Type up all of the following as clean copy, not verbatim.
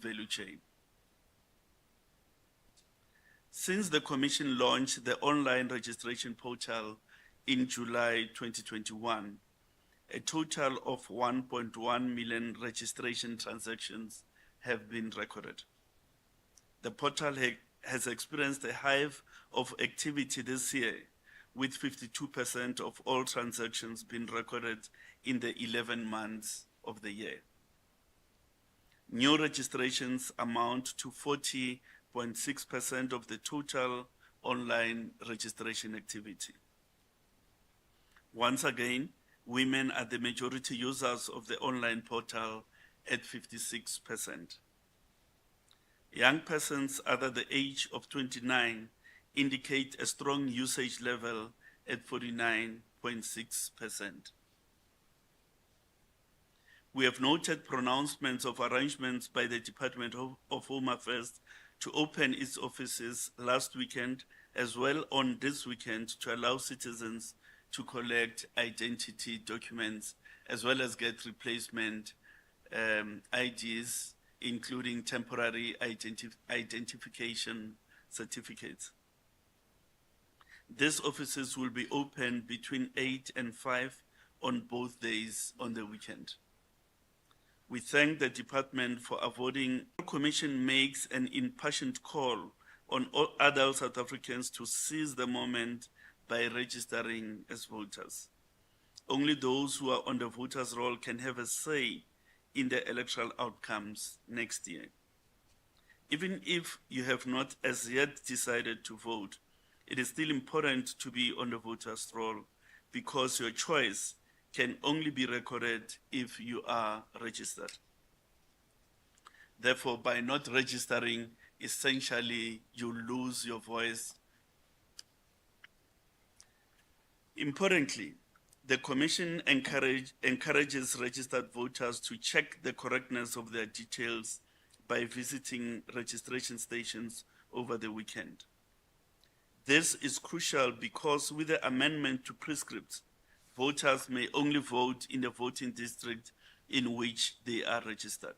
value chain. Since the Commission launched the online registration portal in July 2021, a total of 1.1 million registration transactions have been recorded. The portal has experienced a hive of activity this year, with 52% of all transactions being recorded in the 11 months of the year. New registrations amount to 40.6% of the total online registration activity. Once again, women are the majority users of the online portal at 56%. Young persons under the age of 29 indicate a strong usage level at 49.6%. We have noted pronouncements of arrangements by the Department of Home Affairs to open its offices last weekend, as well on this weekend, to allow citizens to collect identity documents, as well as get replacement IDs, including temporary identification certificates. These offices will be open between 8 and 5 on both days on the weekend. We thank the department for avoiding. The Commission makes an impassioned call on all adult South Africans to seize the moment by registering as voters. Only those who are on the voters' roll can have a say in the electoral outcomes next year. Even if you have not as yet decided to vote, it is still important to be on the voters' roll, because your choice can only be recorded if you are registered. Therefore, by not registering, essentially you lose your voice. Importantly, the Commission encourages registered voters to check the correctness of their details by visiting registration stations over the weekend. This is crucial because with the amendment to prescripts, voters may only vote in the voting district in which they are registered.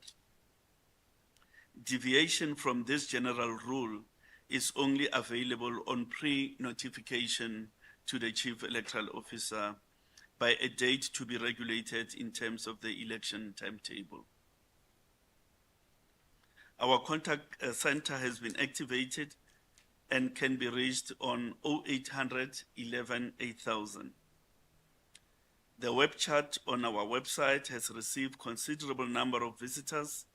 Deviation from this general rule is only available on pre-notification to the Chief Electoral Officer by a date to be regulated in terms of the election timetable. Our contact center has been activated and can be reached on 0800 11 8000. The web chat on our website has received considerable number of visitors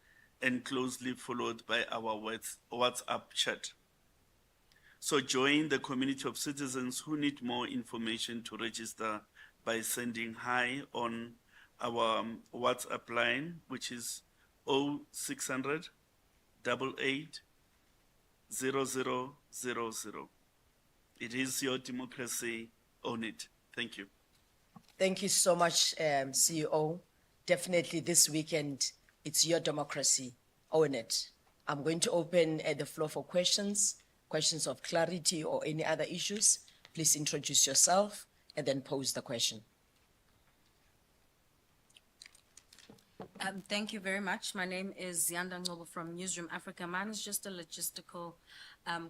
and closely followed by our WhatsApp chat. So join the community of citizens who need more information to register by sending hi on our WhatsApp line, which is 0600 88 0000. It is your democracy, own it. Thank you. Thank you so much, CEO. Definitely this weekend, it's your democracy, own it. I'm going to open the floor for questions of clarity or any other issues. Please introduce yourself and then pose the question. Thank you very much. My name is Yanda Ngobo from Newsroom Africa. Mine is just a logistical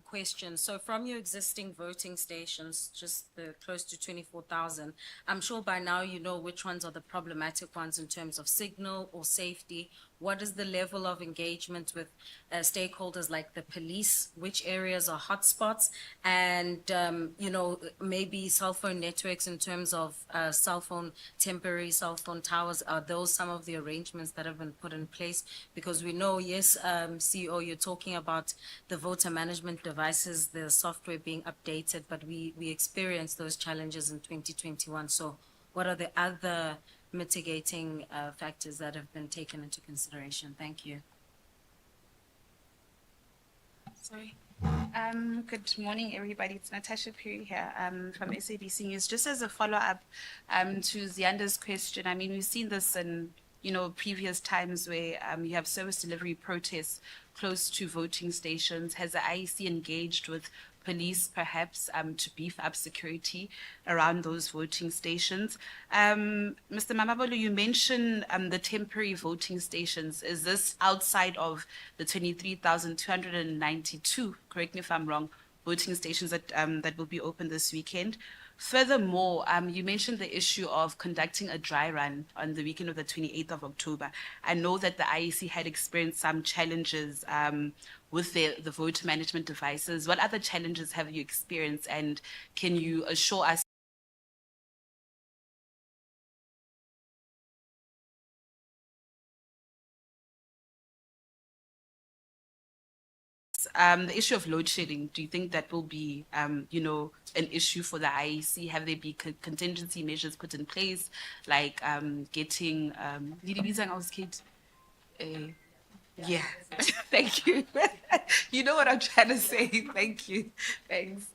question. So from your existing voting stations, just the close to 24,000, I'm sure by now you know which ones are the problematic ones in terms of signal or safety. What is the level of engagement with stakeholders like the police? Which areas are hotspots? And, you know, maybe cell phone networks in terms of temporary cell phone towers. Are those some of the arrangements that have been put in place? Because we know, yes, CEO, you're talking about the voter management devices, the software being updated, but we experienced those challenges in 2021. So what are the other mitigating factors that have been taken into consideration? Thank you. Sorry. Good morning, everybody. It's Natasha Puri here from SABC News. Just as a follow-up to Zianda's question, I mean, we've seen this in, you know, previous times where you have service delivery protests close to voting stations. Has the IEC engaged with police perhaps to beef up security around those voting stations. Mr. Mamabolo, you mentioned the temporary voting stations. Is this outside of the 23,292, correct me if I'm wrong, voting stations that will be open this weekend? Furthermore, you mentioned the issue of conducting a dry run on the weekend of the 28th of October. I know that the IEC had experienced some challenges with the voter management devices. What other challenges have you experienced, and can you assure us the issue of load shedding? Do you think that will be, you know, an issue for the IEC? Have there been contingency measures put in place, like getting yeah, thank you. You know what I'm trying to say. Thank you. Thanks.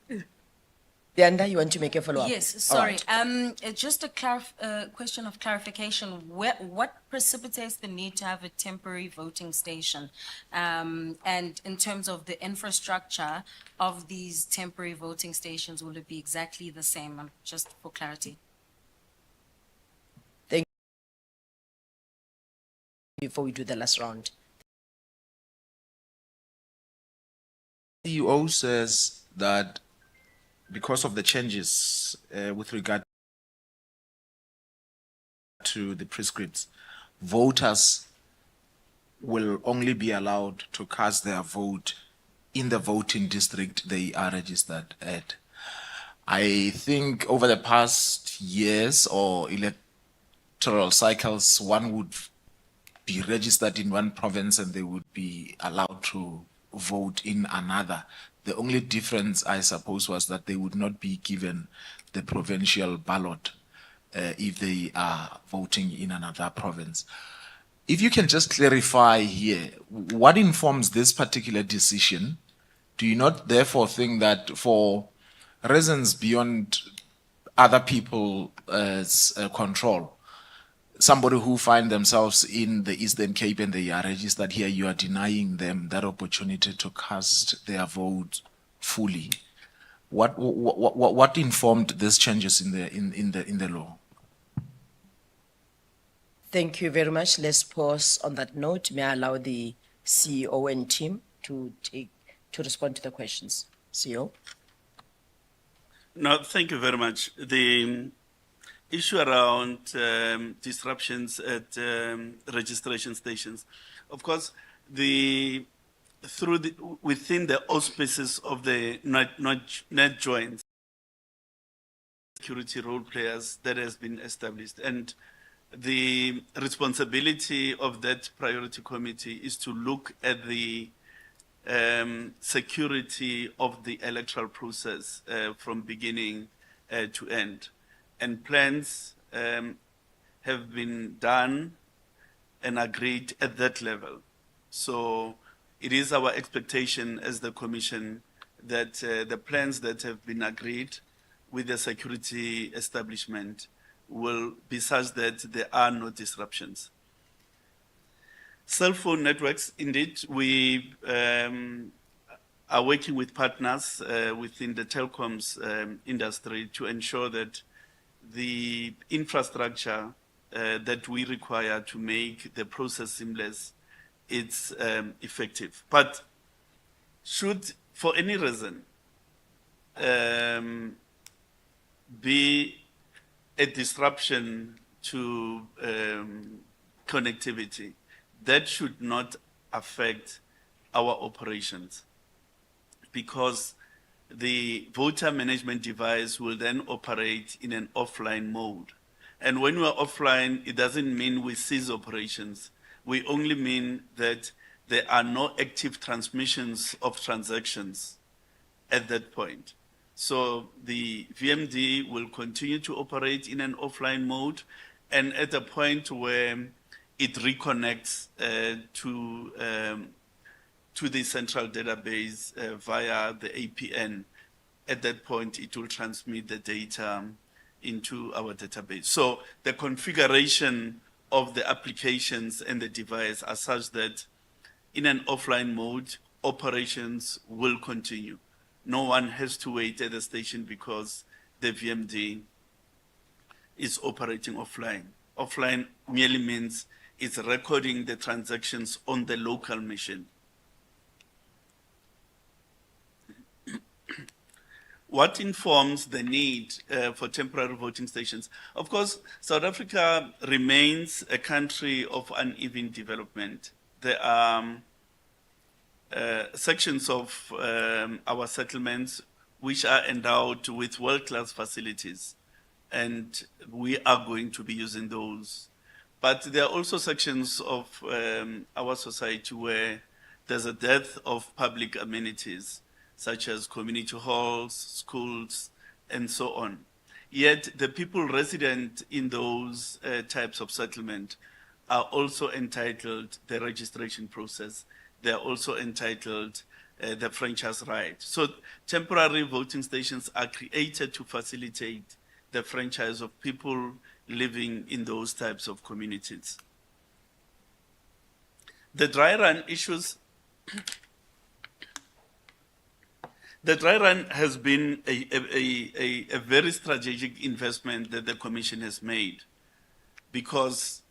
Leanda, you want to make a follow-up? Yes, All sorry. right. Just a question of clarification. What precipitates the need to have a temporary voting station? And in terms of the infrastructure of these temporary voting stations, will it be exactly the same? Just for clarity. Before we do the last round. CEO says that because of the changes with regard to the prescripts, voters will only be allowed to cast their vote in the voting district they are registered at. I think over the past years or electoral cycles, one would be registered in one province and they would be allowed to vote in another. The only difference, I suppose, was that they would not be given the provincial ballot if they are voting in another province. If you can just clarify here, what informs this particular decision? Do you not therefore think that for reasons beyond other people's control, somebody who find themselves in the Eastern Cape and they are registered here, you are denying them that opportunity to cast their vote fully? What informed these changes in the law? Thank you very much. Let's pause on that note. May I allow the CEO and team to respond to the questions? CEO? No, thank you very much. The issue around disruptions at registration stations, of course, within the auspices of the net joins security role players that has been established, and the responsibility of that priority committee is to look at the security of the electoral process from beginning to end. And plans have been done and agreed at that level. So it is our expectation as the Commission that the plans that have been agreed with the security establishment will be such that there are no disruptions. Cell phone networks, indeed, we are working with partners within the telecoms industry to ensure that the infrastructure that we require to make the process seamless, it's effective. But should, for any reason, be a disruption to connectivity, that should not affect our operations, because the voter management device will then operate in an offline mode. And when we are offline, it doesn't mean we cease operations. We only mean that there are no active transmissions of transactions at that point. So the VMD will continue to operate in an offline mode, and at a point where it reconnects to the central database via the APN, at that point it will transmit the data into our database. So the configuration of the applications and the device are such that in an offline mode, operations will continue. no one has to wait at the station because the VMD is operating offline. Offline merely means it's recording the transactions on the local machine. What informs the need for temporary voting stations? Of course, South Africa remains a country of uneven development. There are sections of our settlements which are endowed with world-class facilities, and we are going to be using those. But there are also sections of our society where there's a dearth of public amenities, such as community halls, schools, and so on. Yet the people resident in those types of settlement are also entitled the registration process. They are also entitled the franchise right. So temporary voting stations are created to facilitate the franchise of people living in those types of communities. The dry run issues. The dry run has been a very strategic investment that the Commission has made, because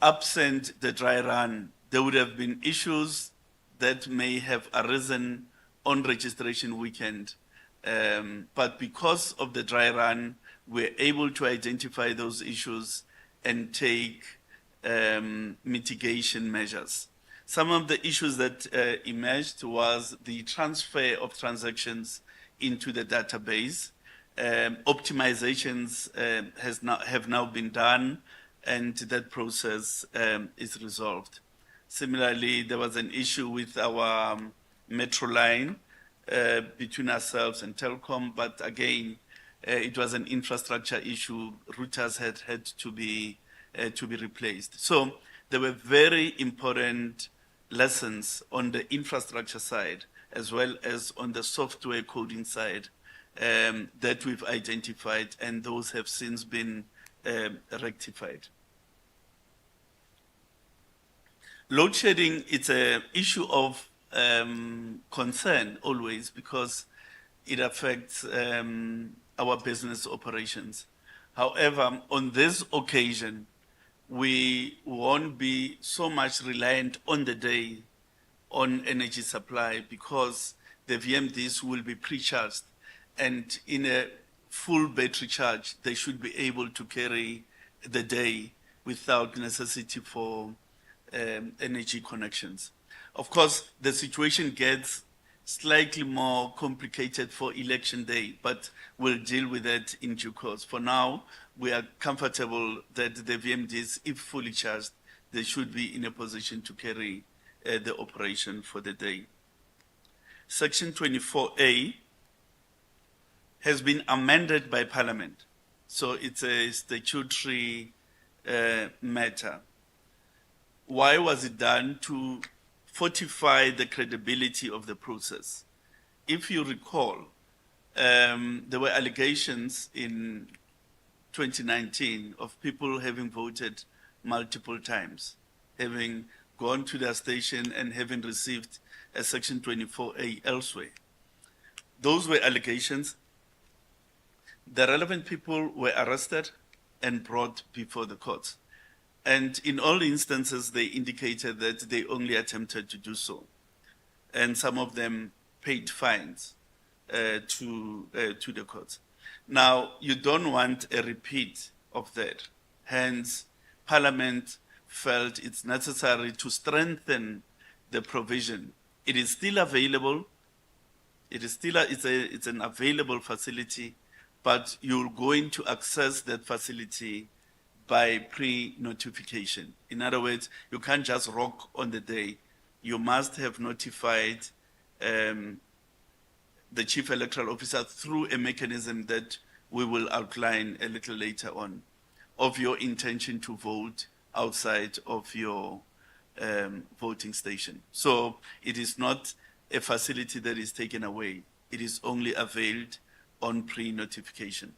absent the dry run, there would have been issues that may have arisen on registration weekend. But because of the dry run, we're able to identify those issues and take mitigation measures. Some of the issues that emerged was the transfer of transactions into the database. Optimizations have now been done, and that process is resolved. Similarly, there was an issue with our metro line between ourselves and Telkom, but again, it was an infrastructure issue. Routers had to be replaced. So there were very important lessons on the infrastructure side, as well as on the software coding side, that we've identified, and those have since been rectified. Load shedding, it's an issue of concern always, because it affects our business operations. However, on this occasion, we won't be so much reliant on the day on energy supply, because the VMDs will be pre-charged, and in a full battery charge, they should be able to carry the day without necessity for energy connections. Of course, the situation gets slightly more complicated for election day, but we'll deal with that in due course. For now, we are comfortable that the VMDs, if fully charged, they should be in a position to carry the operation for the day. Section 24A has been amended by Parliament, so it's a statutory matter. Why was it done? To fortify the credibility of the process. If you recall, there were allegations in 2019 of people having voted multiple times, having gone to their station and having received a Section 24A elsewhere. Those were allegations. The relevant people were arrested and brought before the courts. And in all instances, they indicated that they only attempted to do so. And some of them paid fines to the courts. Now, you don't want a repeat of that. Hence, Parliament felt it's necessary to strengthen the provision. It is still available. It's an available facility, but you're going to access that facility by pre-notification. In other words, you can't just rock on the day. You must have notified the Chief Electoral Officer through a mechanism that we will outline a little later on, of your intention to vote outside of your voting station. So it is not a facility that is taken away. It is only availed on pre-notification.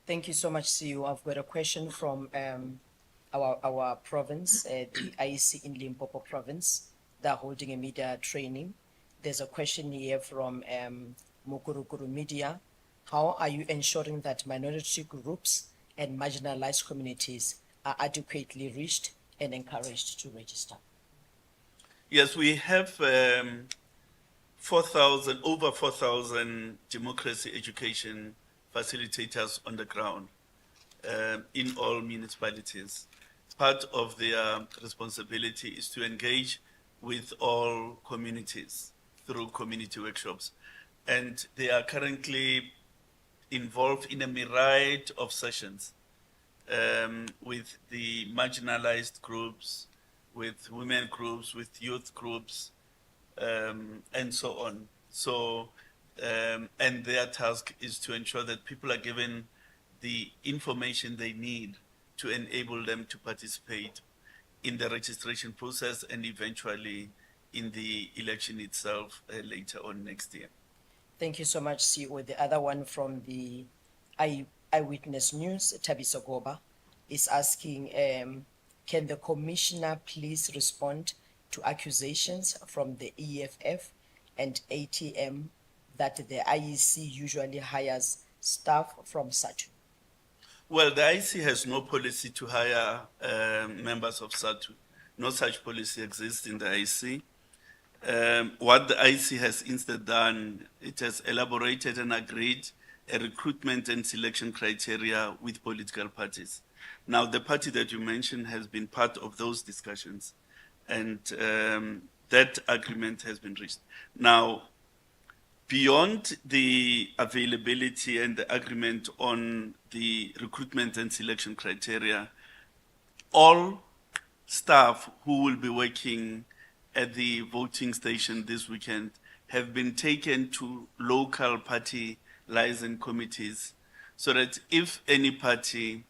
Thank you so much, CEO. I've got a question from our province, the IEC in Limpopo province. They're holding a media training. There's a question here from Mukurukuru Media. How are you ensuring that minority groups and marginalized communities are adequately reached and encouraged to register? Yes, we have over 4,000 democracy education facilitators on the ground in all municipalities. Part of their responsibility is to engage with all communities through community workshops. And they are currently involved in a myriad of sessions with the marginalized groups, with women groups, with youth groups, and so on. So, and their task is to ensure that people are given the information they need to enable them to participate in the registration process and eventually in the election itself later on next year. Thank you so much, CEO. The other one from the Eyewitness News, Tabiso Goba, is asking, can the commissioner please respond to accusations from the EFF and ATM that the IEC usually hires staff from SATU? Well, the IEC has no policy to hire members of SATU. No such policy exists in the IEC. What the IEC has instead done, it has elaborated and agreed a recruitment and selection criteria with political parties. Now, the party that you mentioned has been part of those discussions, and that agreement has been reached. Now, beyond the availability and the agreement on the recruitment and selection criteria, all staff who will be working at the voting station this weekend have been taken to local party liaison committees so that if any party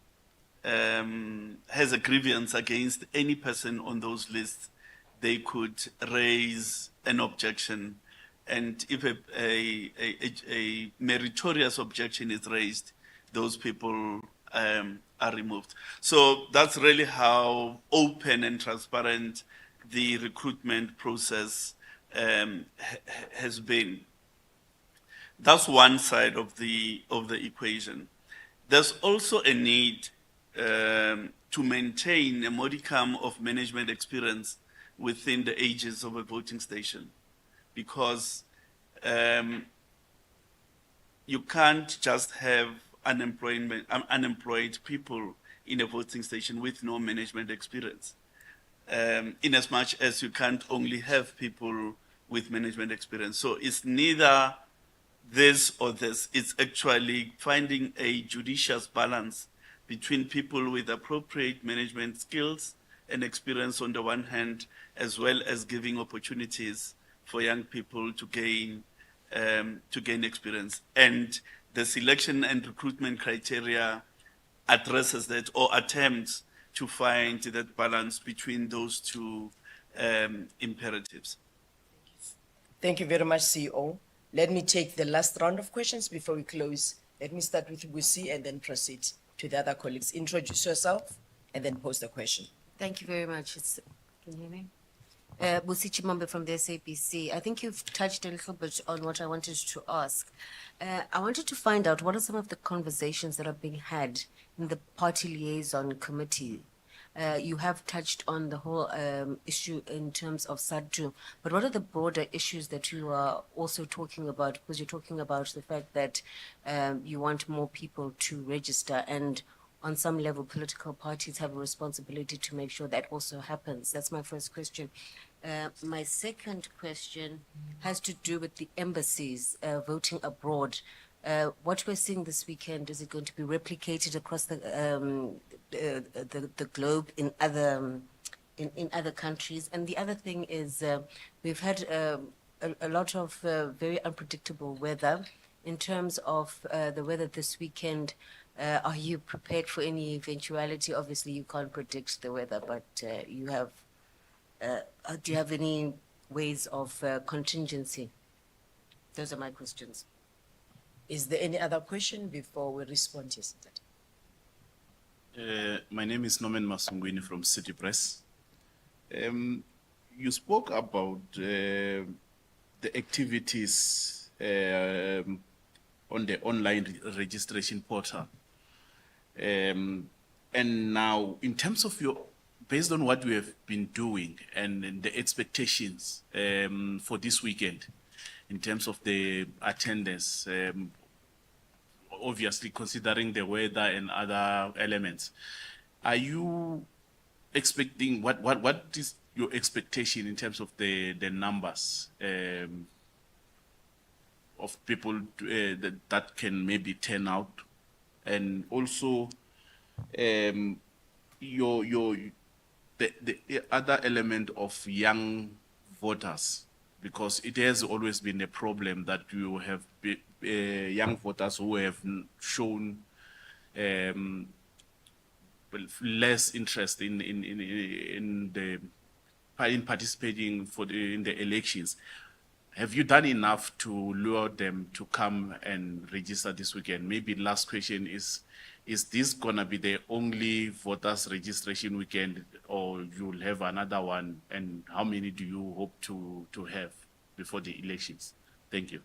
has a grievance against any person on those lists, they could raise an objection. And if a meritorious objection is raised, those people are removed. So that's really how open and transparent the recruitment process has been. That's one side of the equation. There's also a need to maintain a modicum of management experience within the ages of a voting station, because you can't just have unemployed people in a voting station with no management experience. In as much as you can't only have people with management experience. So it's neither this or this. It's actually finding a judicious balance between people with appropriate management skills and experience on the one hand, as well as giving opportunities for young people to gain experience. And the selection and recruitment criteria addresses that, or attempts to find that balance between those two imperatives. Thank you very much, CEO. Let me take the last round of questions before we close. Let me start with Busi and then proceed to the other colleagues. Introduce yourself and then pose the question. Thank you very much. Can you hear me? Busi Chimambe from the SABC. I think you've touched a little bit on what I wanted to ask. I wanted to find out what are some of the conversations that are being had in the party liaison committee. You have touched on the whole issue in terms of SADTU, but what are the broader issues that you are also talking about? Because you're talking about the fact that you want more people to register, and on some level, political parties have a responsibility to make sure that also happens. That's my first question. My second question has to do with the embassies voting abroad. What we're seeing this weekend, is it going to be replicated across the globe in other countries? And the other thing is, we've had a lot of very unpredictable weather. In terms of the weather this weekend, are you prepared for any eventuality? Obviously, you can't predict the weather, but you have. Do you have any ways of contingency? Those are my questions. Is there any other question before we respond to that? My name is Norman Masungwini from City Press. You spoke about the the activities on the online registration portal. And now, in terms of based on what we have been doing and the expectations for this weekend, in terms of the attendance, obviously considering the weather and other elements, are you expecting, what is your expectation in terms of the numbers of people that can maybe turn out? And also, the other element of young voters, because it has always been a problem that you have young voters who have shown less interest in participating in the elections. Have you done enough to lure them to come and register this weekend? Maybe last question is this gonna be the only voters registration weekend, or you'll have another one? And how many do you hope to have before the elections? Thank you.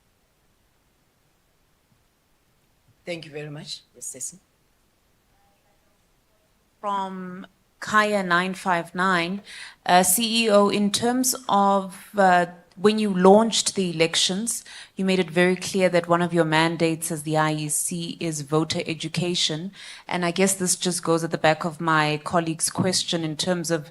Thank you very much. Yes, Stacey. From Kaya 959, CEO, in terms of when you launched the elections, you made it very clear that one of your mandates as the IEC is voter education. And I guess this just goes at the back of my colleague's question in terms of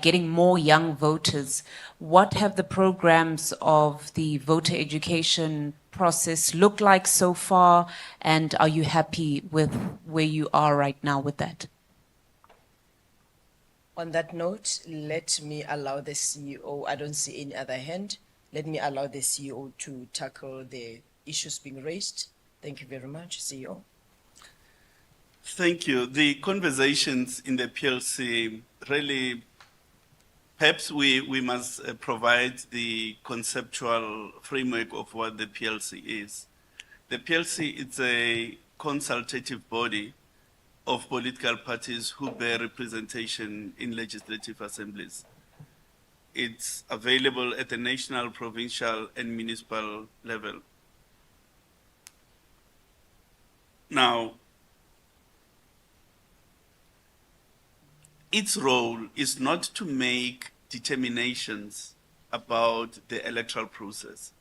getting more young voters. What have the programs of the voter education process looked like so far? And are you happy with where you are right now with that? On that note, let me allow the CEO, I don't see any other hand. Let me allow the CEO to tackle the issues being raised. Thank you very much, CEO. Thank you. The conversations in the PLC really, perhaps we must provide the conceptual framework of what the PLC is. The PLC is a consultative body of political parties who bear representation in legislative assemblies. It's available at the national, provincial, and municipal level. Now, its role is not to make determinations about the electoral process.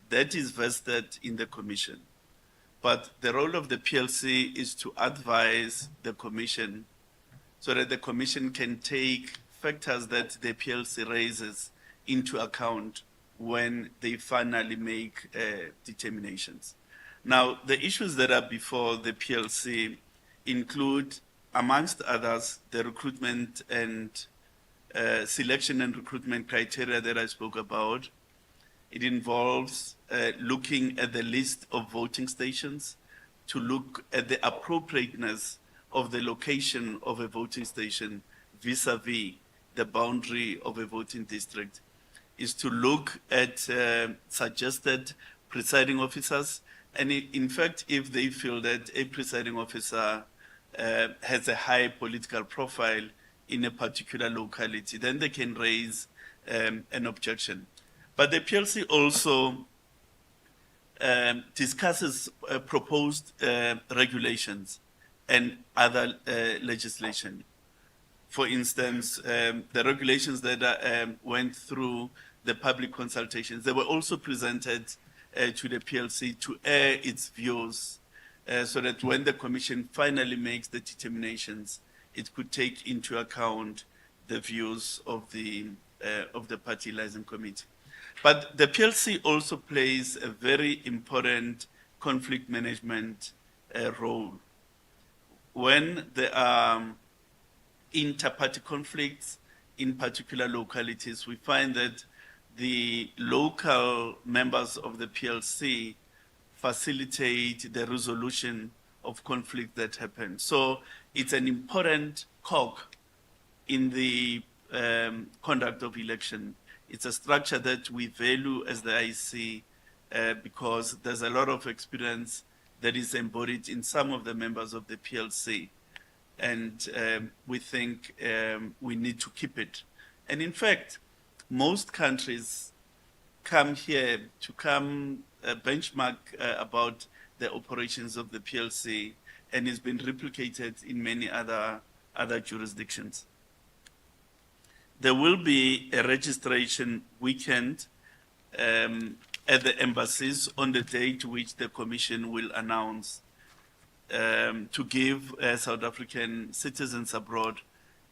That is vested in the Commission. But the role of the PLC is to advise the Commission so that the Commission can take factors that the PLC raises into account when they finally make determinations. Now, the issues that are before the PLC include, amongst others, the recruitment and selection and recruitment criteria that I spoke about. It involves looking at the list of voting stations to look at the appropriateness of the location of a voting station vis-a-vis the boundary of a voting district. Is to look at suggested presiding officers, and in fact, if they feel that a presiding officer has a high political profile in a particular locality, then they can raise an objection. But the PLC also discusses proposed regulations and other legislation. For instance, the regulations that went through the public consultations, they were also presented to the PLC to air its views so that when the Commission finally makes the determinations, it could take into account the views of the Party Liaison Committee. But the PLC also plays a very important conflict management role. When there are inter-party conflicts in particular localities, we find that the local members of the PLC facilitate the resolution of conflict that happen. So it's an important cog in the conduct of election. It's a structure that we value as the IEC because there's a lot of experience that is embodied in some of the members of the PLC. And we think we need to keep it. And in fact, most countries come here, to come benchmark about the operations of the PLC, and it's been replicated in many other jurisdictions. There will be a registration weekend at the embassies on the date which the Commission will announce to give South African citizens abroad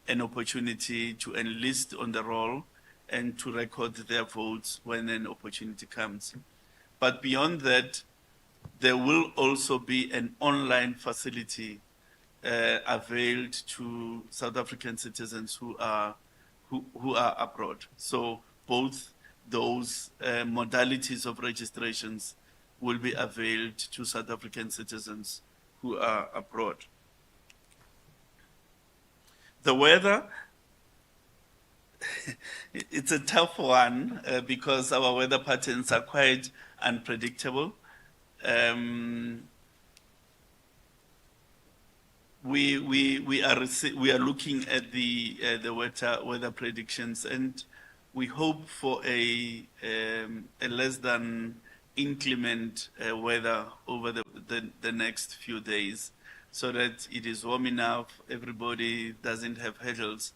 an opportunity to enlist on the roll and to record their votes when an opportunity comes. But beyond that, there will also be an online facility availed to South African citizens who are abroad. So both those modalities of registrations will be availed to South African citizens who are abroad. The weather, it's a tough one because our weather patterns are quite unpredictable. We are looking at the weather predictions, and we hope for a less than inclement weather over the next few days, so that it is warm enough, everybody doesn't have hurdles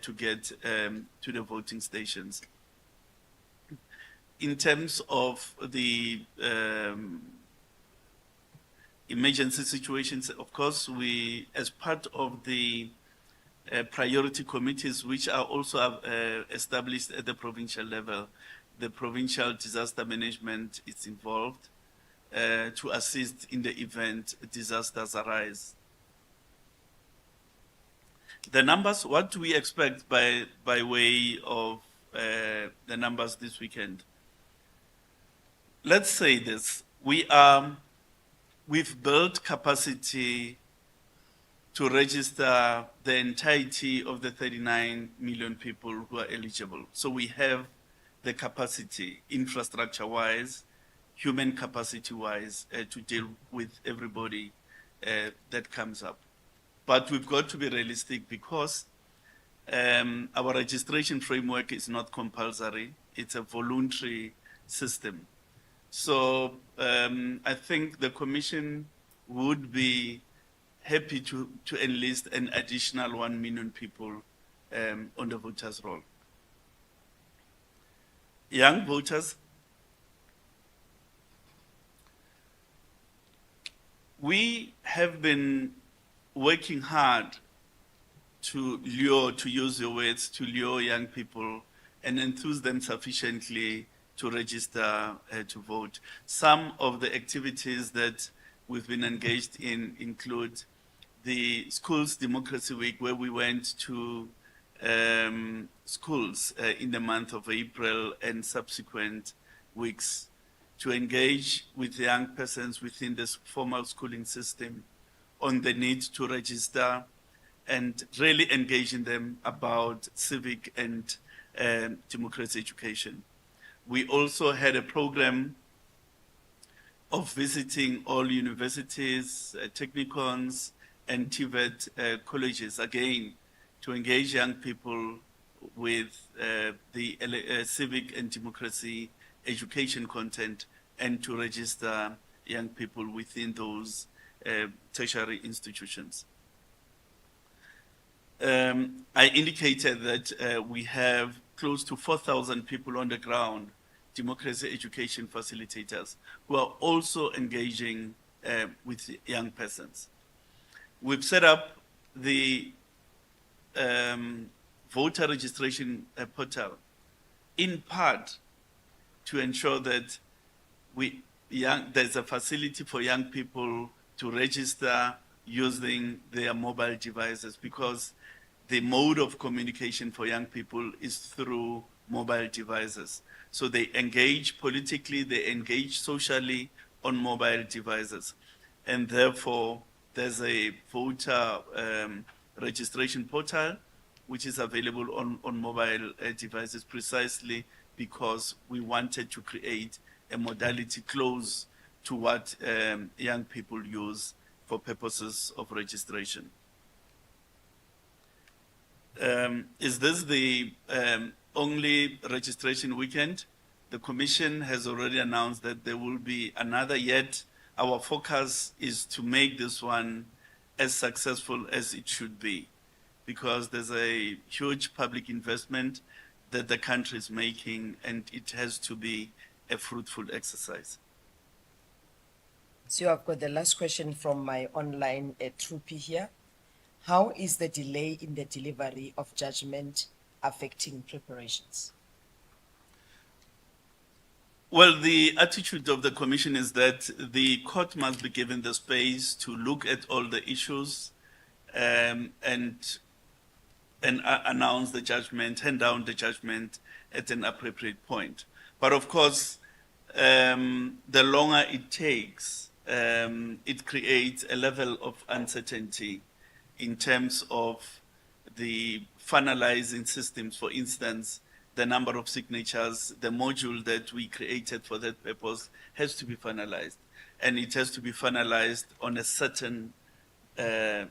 to get to the voting stations. In terms of the emergency situations, of course, we, as part of the priority committees, which are also established at the provincial level, the provincial disaster management is involved to assist in the event disasters arise. The numbers, what do we expect by way of the numbers this weekend? Let's say this, we've built capacity to register the entirety of the 39 million people who are eligible. So we have the capacity, infrastructure-wise, human capacity-wise, to deal with everybody that comes up. But we've got to be realistic because our registration framework is not compulsory. It's a voluntary system. So I think the Commission would be happy to enlist an additional 1 million people on the voters' roll. Young voters, we have been working hard to use your words, to lure young people and enthuse them sufficiently to register to vote. Some of the activities that we've been engaged in include the Schools Democracy Week, where we went to schools in the month of April and subsequent weeks to engage with young persons within this formal schooling system on the need to register and really engaging them about civic and democracy education. We also had a program of visiting all universities, technicons, and TVET colleges, again, to engage young people with the civic and democracy education content and to register young people within those tertiary institutions. I indicated that we have close to 4,000 people on the ground, democracy education facilitators, who are also engaging with young persons. We've set up the voter registration portal in part to ensure that there's a facility for young people to register using their mobile devices, because the mode of communication for young people is through mobile devices. So they engage politically, they engage socially on mobile devices. And therefore, there's a voter registration portal which is available on mobile devices, precisely because we wanted to create a modality close to what young people use for purposes of registration. Is this the only registration weekend? The Commission has already announced that there will be another, yet our focus is to make this one as successful as it should be, because there's a huge public investment that the country is making, and it has to be a fruitful exercise. So I've got the last question from my online troopy here. How is the delay in the delivery of judgment affecting preparations? Well, the attitude of the Commission is that the court must be given the space to look at all the issues and announce the judgment, hand down the judgment at an appropriate point. But of course, the longer it takes, it creates a level of uncertainty in terms of the finalizing systems. For instance, the number of signatures, the module that we created for that purpose has to be finalized. And it has to be finalized on a certain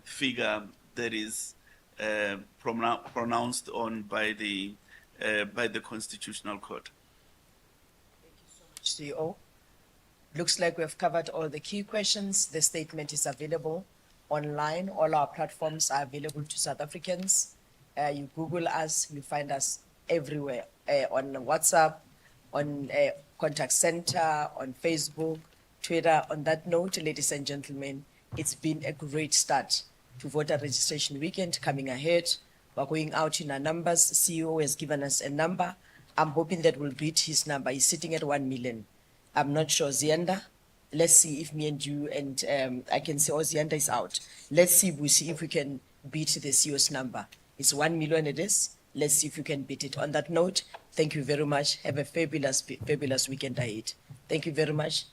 figure that is pronounced on by the Constitutional Court. CEO. Looks like we have covered all the key questions. The statement is available online. All our platforms are available to South Africans. You Google us, you find us everywhere, on WhatsApp, on contact center, on Facebook, Twitter. On that note, ladies and gentlemen, it's been a great start to voter registration weekend coming ahead. We're going out in our numbers. CEO has given us a number. I'm hoping that we'll beat his number. He's sitting at 1 million. I'm not sure, Zianda. Let's see if me and you and I can say, oh, Zianda is out. Let's see if we can beat the CEO's number. It's 1 million it is. Let's see if you can beat it. On that note, thank you very much. Have a fabulous weekend ahead. Thank you very much.